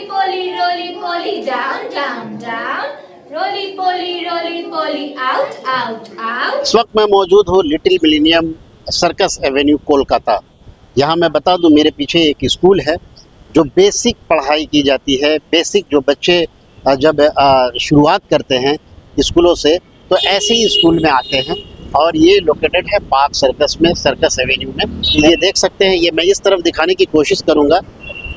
roly poly, down, down, down. Roly poly, out, out, out. इस वक्त मैं मौजूद हूँ little millennium circus Avenue Kolkata. यहाँ मैं बता दूँ मेरे पीछे एक स्कूल है जो बेसिक पढ़ाई की जाती है। बेसिक जो बच्चे जब शुरुआत करते हैं स्कूलों से तो ऐसे ही स्कूल में आते हैं और ये लोकेटेड है पार्क सर्कस में, सर्कस एवेन्यू में। ये देख सकते हैं, ये मैं इस तरफ दिखाने की कोशिश करूँगा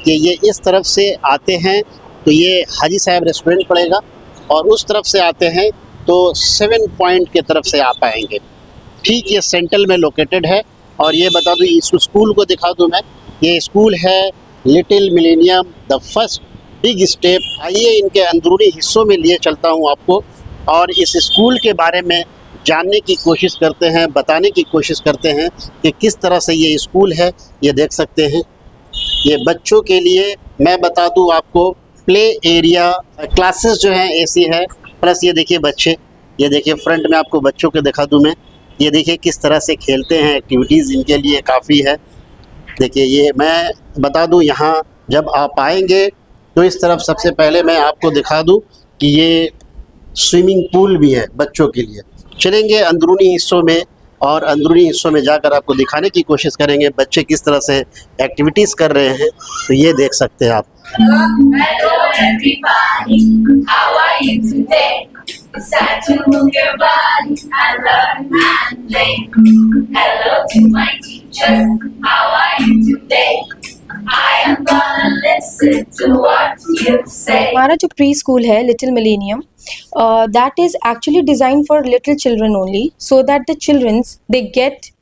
कि ये इस तरफ से आते हैं तो ये हाजी साहब रेस्टोरेंट पड़ेगा और उस तरफ से आते हैं तो 7 पॉइंट की तरफ से आ पाएंगे। ठीक ये सेंट्रल में लोकेटेड है। और ये बता दूँ इस स्कूल को दिखा दूँ मैं, ये स्कूल है little millennium the first big step. आइए इनके अंदरूनी हिस्सों में लिए चलता हूँ आपको और इस स्कूल के बारे में जानने की कोशिश करते हैं, बताने की कोशिश करते हैं कि किस तरह से ये स्कूल है। ये देख सकते हैं, ये बच्चों के लिए मैं बता दूँ आपको प्ले एरिया, क्लासेस जो हैं एसी है, प्लस ये देखिए बच्चे, ये देखिए फ्रंट में आपको बच्चों के दिखा दूँ मैं, ये देखिए किस तरह से खेलते हैं, एक्टिविटीज़ इनके लिए काफ़ी है। देखिए ये मैं बता दूँ यहाँ जब आप आएंगे तो इस तरफ सबसे पहले मैं आपको दिखा दूँ कि ये स्विमिंग पूल भी है बच्चों के लिए। चलेंगे अंदरूनी हिस्सों में और अंदरूनी हिस्सों में जाकर आपको दिखाने की कोशिश करेंगे बच्चे किस तरह से एक्टिविटीज़ कर रहे हैं। तो ये देख सकते हैं आप। Hello everybody, how are you today? It's time to move your body and learn and play. Hello to my teachers, how are you today? I am gonna listen to what you say. हमारा जो pre school है little millennium, that is actually designed for little children only, so that the childrens they get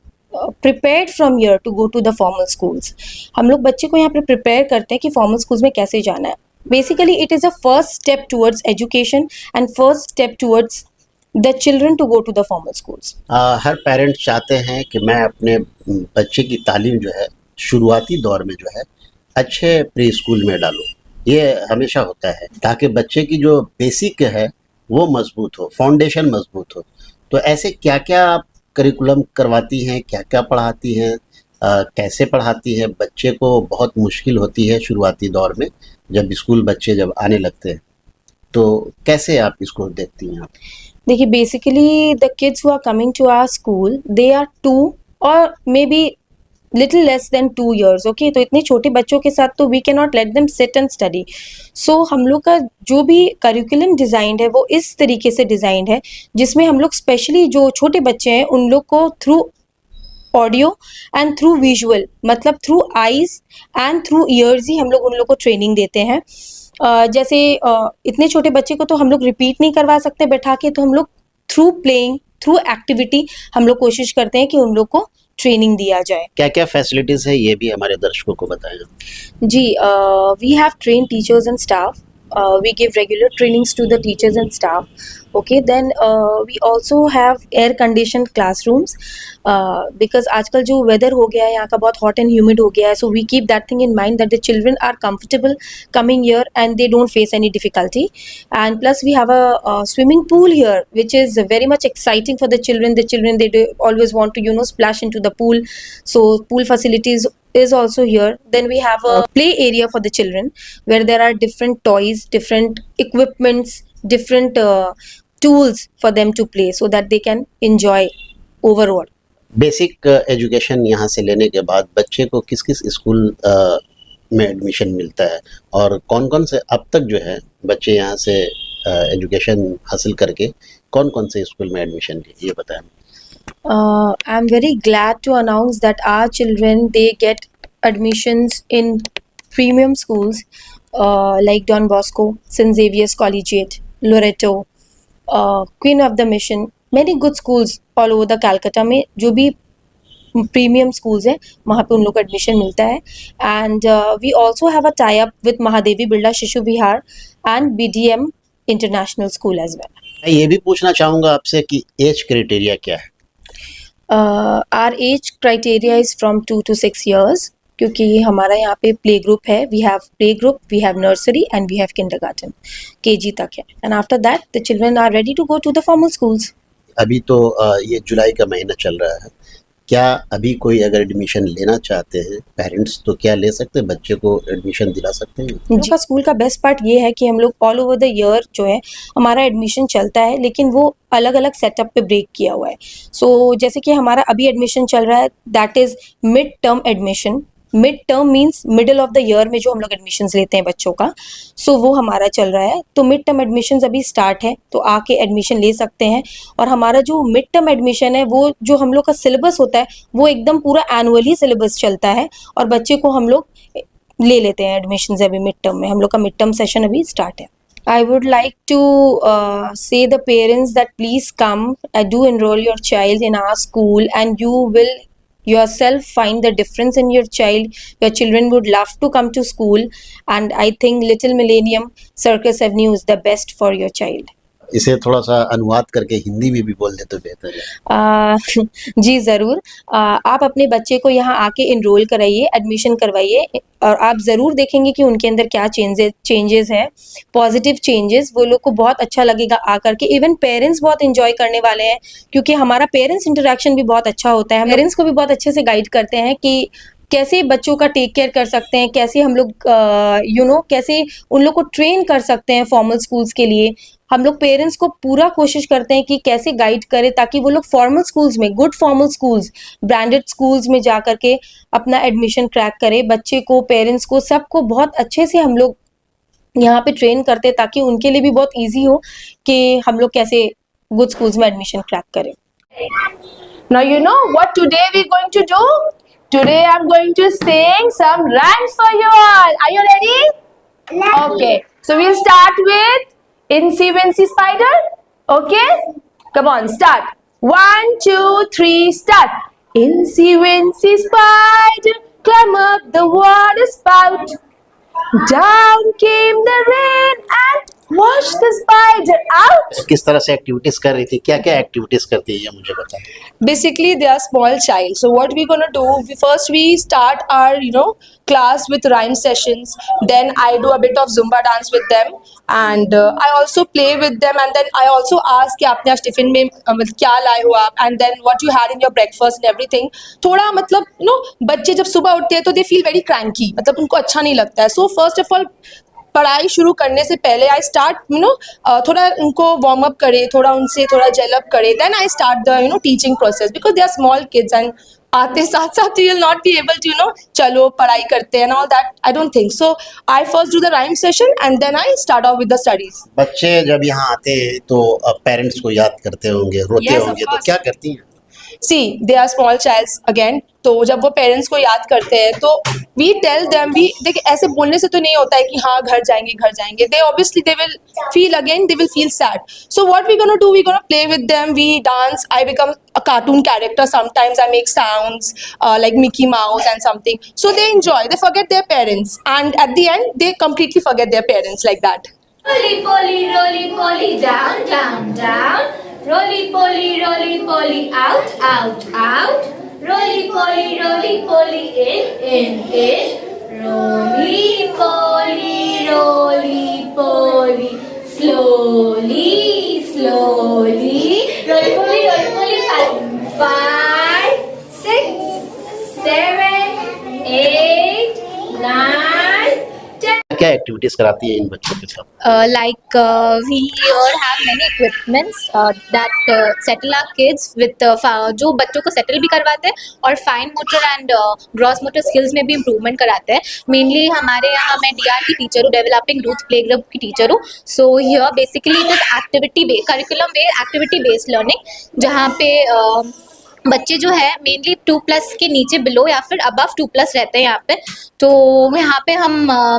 prepared from here to go to the formal schools. हम लोग बच्चे को यहाँ पे prepare करते हैं कि फॉर्मल स्कूल्स में कैसे जाना है। Basically it is a first step towards education and first step towards the children to go to the formal schools. हर पेरेंट्स चाहते हैं कि मैं अपने बच्चे की तालीम जो है शुरुआती दौर में जो है अच्छे प्री स्कूल में डालूं। ये हमेशा होता है ताकि बच्चे की जो बेसिक है वो मजबूत हो, फाउंडेशन मजबूत हो। तो ऐसे क्या क्या आप करिकुलम करवाती हैं, क्या क्या पढ़ाती हैं, कैसे पढ़ाती हैं? बच्चे को बहुत मुश्किल होती है शुरुआती दौर में जब स्कूल बच्चे जब आने लगते हैं, तो कैसे आप इसको देखती हैं आप? देखिए basically the kids who are coming to our school they are 2 और may be little less than 2 years, okay. तो इतने छोटे बच्चों के साथ तो we can not let them sit and study. So हम लोग का जो भी करिकुलम डिज़ाइंड है वो इस तरीके से डिज़ाइंड है जिसमें हम लोग स्पेशली जो छोटे बच्चे हैं उन लोग को through audio and through visual, मतलब through eyes and through ears ही हम लोग उन लोग को ट्रेनिंग देते हैं। जैसे इतने छोटे बच्चे को तो हम लोग रिपीट नहीं करवा सकते बैठा के, तो हम लोग थ्रू प्लेइंग, थ्रू एक्टिविटी हम लोग कोशिश करते हैं कि उन लोग को ट्रेनिंग दिया जाए। क्या क्या फैसिलिटीज़ है ये भी हमारे दर्शकों को बताएं। जी, we have train teachers and staff. We give regular trainings to the teachers and staff. Okay, then we also have air conditioned classrooms because आजकल जो weather हो गया है यहाँ का बहुत hot and humid हो गया है, so we keep that thing in mind that the children are comfortable coming here and they don't face any difficulty. And plus we have a swimming pool here which is very much exciting for the children. The children they do always want to splash into the pool, so pool facilities is also here. Then we have a play area for the children where there are different toys, different equipments, different tools for them to play so that they can enjoy overall. Basic education यहाँ से लेने के बाद बच्चे को किस किस school में एडमिशन मिलता है और कौन कौन से अब तक जो है बच्चे यहाँ से एजुकेशन हासिल करके कौन कौन से स्कूल में एडमिशन लिए, ये बताएं। I'm very glad to announce that our children they get admissions in premium schools like Don Bosco, St. Xavier's Collegiate, Loreto, Queen of the Mission, many good schools all over the Calcutta में जो भी premium schools हैं वहाँ पे उन लोग को admission मिलता है। And we also have a tie up with Mahadevi Birla Shishu Vihar and BDM international school as well. मैं ये भी पूछना चाहूँगा आपसे कि एज क्राइटेरिया क्या है? Our age criteria is from 2 to 6 years क्योंकि हमारा यहाँ पे प्ले ग्रुप है। We have play group, we have nursery and we have kindergarten, KG तक है। And after that the children are ready to go to the formal schools. अभी तो ये जुलाई का महीना चल रहा है, क्या अभी कोई अगर एडमिशन लेना चाहते हैं पेरेंट्स तो क्या ले सकते हैं, बच्चे को एडमिशन दिला सकते हैं? हम लोग का स्कूल का बेस्ट पार्ट ये है कि हम लोग ऑल ओवर द ईयर जो है हमारा एडमिशन चलता है, लेकिन वो अलग अलग सेटअप पे ब्रेक किया हुआ है। सो जैसे कि हमारा अभी एडमिशन चल रहा है, that is mid term admission. Mid term means middle of the year में जो हम लोग एडमिशन्स लेते हैं बच्चों का, सो वो हमारा चल रहा है। तो मिड टर्म एडमिशन्स अभी स्टार्ट है, तो आके एडमिशन ले सकते हैं। और हमारा जो मिड टर्म एडमिशन है, वो जो हम लोग का सिलेबस होता है वो एकदम पूरा एनुअली सिलेबस चलता है, और बच्चे को हम लोग ले लेते हैं एडमिशन्स अभी मिड टर्म में। हम लोग का मिड टर्म सेशन अभी स्टार्ट है। I would like to say the parents that please come, do enroll your child in our school, and you will yourself find the difference in your child. Your children would love to come to school, and I think Little Millennium Circus Avenue is the best for your child. इसे थोड़ा सा अनुवाद करके हिंदी में भी बोल दे तो बेहतर है। जी ज़रूर। आप अपने बच्चे को यहाँ आके इनरोल कराइए, एडमिशन करवाइए, और आप ज़रूर देखेंगे कि उनके अंदर क्या चेंजेस हैं, पॉजिटिव चेंजेस। वो लोग को बहुत अच्छा लगेगा आकर के। इवन पेरेंट्स बहुत इंजॉय करने वाले हैं, क्योंकि हमारा पेरेंट्स इंटरेक्शन भी बहुत अच्छा होता है। हम पेरेंट्स को भी बहुत अच्छे से गाइड करते हैं कि कैसे बच्चों का टेक केयर कर सकते हैं, कैसे हम लोग कैसे उन लोग को ट्रेन कर सकते हैं फॉर्मल स्कूल्स के लिए। हम लोग पेरेंट्स को पूरा कोशिश करते हैं कि कैसे गाइड करें ताकि वो लोग फॉर्मल स्कूल्स में, good formal schools, branded schools में जा करके अपना एडमिशन क्रैक करें। बच्चे को, पेरेंट्स को, सबको बहुत अच्छे से हम लोग यहाँ पे ट्रेन करते हैं ताकि उनके लिए भी बहुत ईजी हो कि हम लोग कैसे गुड स्कूल्स में एडमिशन क्रैक करें। Now you know what today we're going to do? Today I'm going to sing some rhymes for you all. Are you ready? Okay. So we'll start with Incy Wincy Spider. Okay? Come on, start. 1, 2, 3, start. Incy Wincy Spider, climb up the water spout. Down came the rain and washed the spider out. किस तरह से activities कर रही थी, क्या क्या activities करती है ये मुझे बताएं। Basically they are small child, so what we're gonna do, first we start our class with rhyme sessions, then I do a bit of Zumba dance with them, and I also play with them, and then I also ask कि आपने आज tiffin में क्या लाए हो आप, and then what you had in your breakfast and everything. थोड़ा मतलब बच्चे जब सुबह उठते हैं तो they feel very cranky, मतलब उनको अच्छा नहीं लगता है। So first of all पढ़ाई शुरू करने से पहले आई स्टार्ट थोड़ा उनको वार्म अप करे, थोड़ा उनसे थोड़ा जेल अप करे, then I start the teaching process, because they are small kids and आते साथ साथ you will not be able to चलो पढ़ाई करते हैं all that, I don't think so. I first do the rhyme session and then I start off with the studies. बच्चे जब यहाँ आते हैं तो पेरेंट्स को याद करते होंगे, रोते Yes, of होंगे, तो course. क्या करती हैं? See they are small childs again, तो जब वो पेरेंट्स को याद करते हैं तो वी टेल देम, वी देखिए ऐसे बोलने से तो नहीं होता है कि हाँ घर जाएंगे, they obviously they will feel again, they will feel sad. So what we gonna do, we gonna play with them, we dance, I become a cartoon character, sometimes I make sounds like Mickey Mouse and something, so they enjoy, they forget their parents, and at the end they completely forget their parents like that. Roly poly, down, down, down. Roly poly, out, out, out. Roly poly, in, in. Roly poly, slowly, slowly. Roly poly, 5, 6, 7, 8, 9, 10. क्या activities कराती है इन बच्चों के साथ? We have many equipments that settle our kids with जो बच्चों को settle भी करवाते हैं और fine motor and gross motor skills में भी improvement कराते हैं। Mainly हमारे यहाँ मैं DR की टीचर हूँ, Developing Youth Playgroup की टीचर हूँ। So here basically it is activity based, curriculum based, activity based learning, जहाँ पे बच्चे जो है मेनली 2+ के नीचे बिलो या फिर अबव 2+ रहते हैं यहाँ पे। तो यहाँ पे हम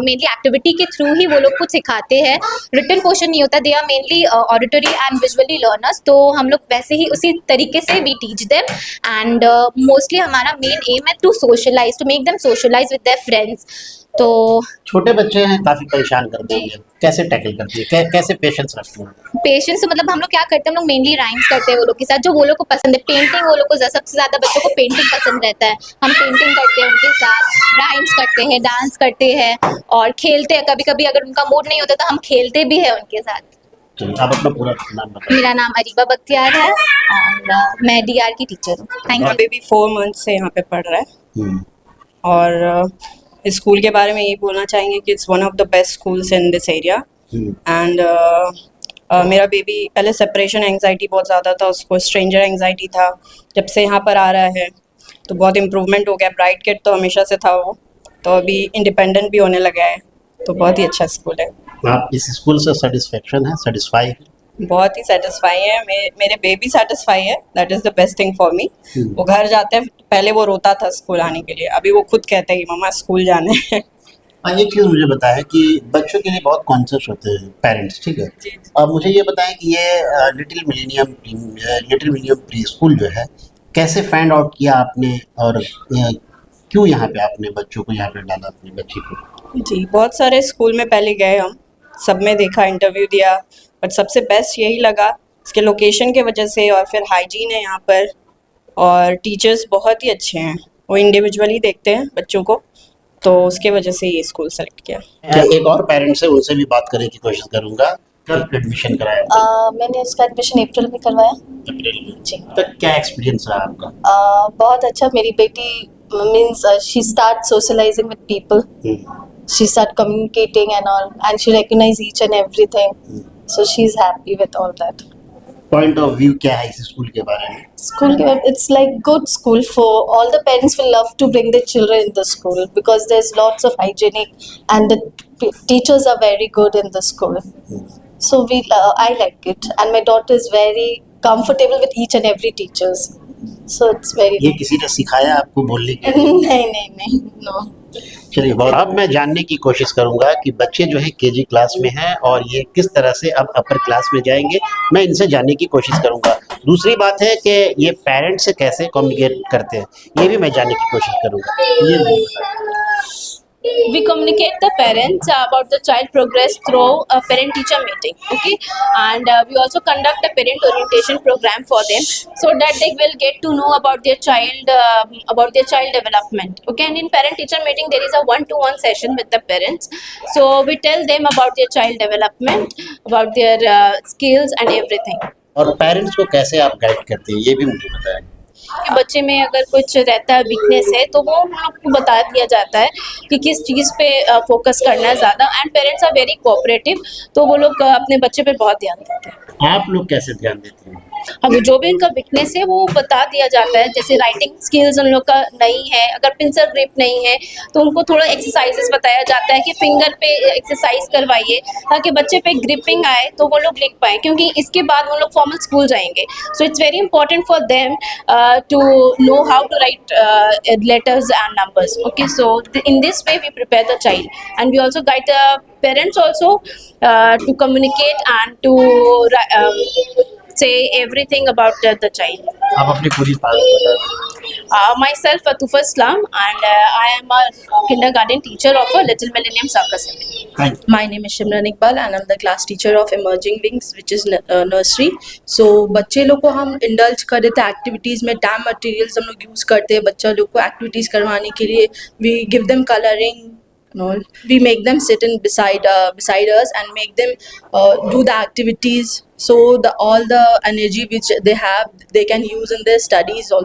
मेनली एक्टिविटी के थ्रू ही वो लोग कुछ सिखाते हैं। रिटन पोर्शन नहीं होता, they are mainly auditory and visually learners, तो हम लोग वैसे ही उसी तरीके से we teach them. And mostly हमारा मेन एम है to socialise, to make them socialise with their friends. तो छोटे बच्चे हैं, काफी परेशान करते हैं, कैसे टैकल करती है, कैसे पेशेंस रखती हैं? पेशेंस तो मतलब हम लोग क्या करते हैं, हम लोग मेनली राइम्स करते हैं वो लोग के साथ, जो वो लोग को पसंद है। पेंटिंग वो लोग को सबसे ज़्यादा बच्चों को पेंटिंग पसंद रहता है, हम पेंटिंग करते हैं उनके साथ, राइम्स करते हैं, डांस करते हैं और खेलते हैं। कभी कभी अगर उनका मूड नहीं होता तो हम खेलते भी हैं उनके साथ। चलिए, आप अपना पूरा नाम बताइए। मेरा नाम अरीबा बख्तियार है और मैं डीआर की टीचर हूँ। थैंक मेरा यू। बेबी 4 मंथ से यहाँ पे पढ़ रहा है हम्म, और इस स्कूल के बारे में यही बोलना चाहेंगे कि it's one of the best schools in this area hmm, and मेरा बेबी पहले सेपरेशन एंजाइटी बहुत ज़्यादा था, उसको स्ट्रेंजर एंजाइटी था। जब से यहाँ पर आ रहा है तो बहुत इम्प्रूवमेंट हो गया। ब्राइट किड तो हमेशा से था वो, तो अभी इंडिपेंडेंट भी होने लगा है, तो बहुत ही अच्छा स्कूल है। आप इस स्कूल से सेटिस्फेक्शन है, सेटिस्फाई है? बहुत ही सेटिस्फाई है। मेरे बेबी सेटिस्फाई है, that is the best thing for me. Hmm. वो घर जाते हैं, पहले वो रोता था स्कूल आने के लिए, अभी वो खुद कहते हैं कि मम्मा स्कूल जाना है। हाँ, एक चीज़ मुझे बताएं कि बच्चों के लिए बहुत कॉन्शियस होते हैं पेरेंट्स, ठीक है? जी। अब मुझे ये बताएं कि ये लिटिल मिलेनियम प्री स्कूल जो है, कैसे फाइंड आउट किया आपने और क्यों यहाँ पे आपने बच्चों को यहाँ पे डाला, अपनी बच्ची को? जी, बहुत सारे स्कूल में पहले गए हम, सब में देखा, इंटरव्यू दिया, बट सबसे बेस्ट यही लगा इसके लोकेशन के वजह से, और फिर हाइजीन है यहाँ पर, और टीचर्स बहुत ही अच्छे हैं, वो इंडिविजुअली देखते हैं बच्चों को, तो उसके वजह से ये स्कूल सेलेक्ट किया। एक और पेरेंट्स है, उनसे भी बात करने की कोशिश करूंगा। कब एडमिशन कराया? मैंने इसका एडमिशन अप्रैल में करवाया। अप्रैल में। जी। तो क्या एक्सपीरियंस रहा आपका? बहुत अच्छा। मेरी बेटी means she start socialising with people, she start communicating and all, and she recognize each and everything, so she's happy with all that. Point of view क्या है इस स्कूल के बारे में? School, it's like good school for all the parents will love to bring their children in the school because there's lots of hygienic and the teachers are very good in the school. So I like it, and my daughter is very comfortable with each and every teachers. So it's very ये किसी ने सिखाया आपको बोलने के लिए? नहीं, no. चलिए, बहुत अब मैं जानने की कोशिश करूंगा कि बच्चे जो है केजी क्लास में हैं और ये किस तरह से अब अपर क्लास में जाएंगे, मैं इनसे जानने की कोशिश करूंगा। दूसरी बात है कि ये पेरेंट्स से कैसे कम्युनिकेट करते हैं, ये भी मैं जानने की कोशिश करूंगा। ये मुझे बताएं। We communicate the parents about the child progress through a parent teacher meeting, okay, and we also conduct a parent orientation program for them so that they will get to know about their child development, okay. And in parent teacher meeting there is a one-to-one session with the parents, so we tell them about their child development, about their skills and everything. और parents को कैसे आप guide करते हैं, ये भी मुझे बताएं। कि बच्चे में अगर कुछ रहता है, वीकनेस है, तो वो हम लोग को बता दिया जाता है कि किस चीज़ पे फोकस करना है ज़्यादा, and parents are very cooperative, तो वो लोग अपने बच्चे पे बहुत ध्यान देते हैं। आप लोग कैसे ध्यान देते हैं? अब जो भी उनका वीकनेस है वो बता दिया जाता है, जैसे राइटिंग स्किल्स उन लोग का नहीं है, अगर पिंसर ग्रिप नहीं है तो उनको थोड़ा एक्सरसाइजेस बताया जाता है कि फिंगर पे एक्सरसाइज करवाइए ताकि बच्चे पे ग्रिपिंग आए तो वो लोग लिख पाए, क्योंकि इसके बाद वो लोग फॉर्मल स्कूल जाएंगे, so it's very important for them to know how to write letters and numbers, okay. So in this way we prepare the child, and we also guide the parents also to communicate and to say everything about the child. आप अपनी पूरी बात बताएं। Myself Atufa Islam, and I am a kindergarten teacher of a Little Millennium Circus. Thank you. My name is Shimran Iqbal and I'm the class teacher of Emerging Wings, which is nursery. So बच्चे लोग को हम indulge कर देते हैं activities में, dam materials हम लोग यूज़ करते हैं बच्चा लोग को एक्टिविटीज़ करवाने के लिए. We give them colouring and all. We make them sit in beside us and make them do the activities, so all the energy which they have they can use in their studies also.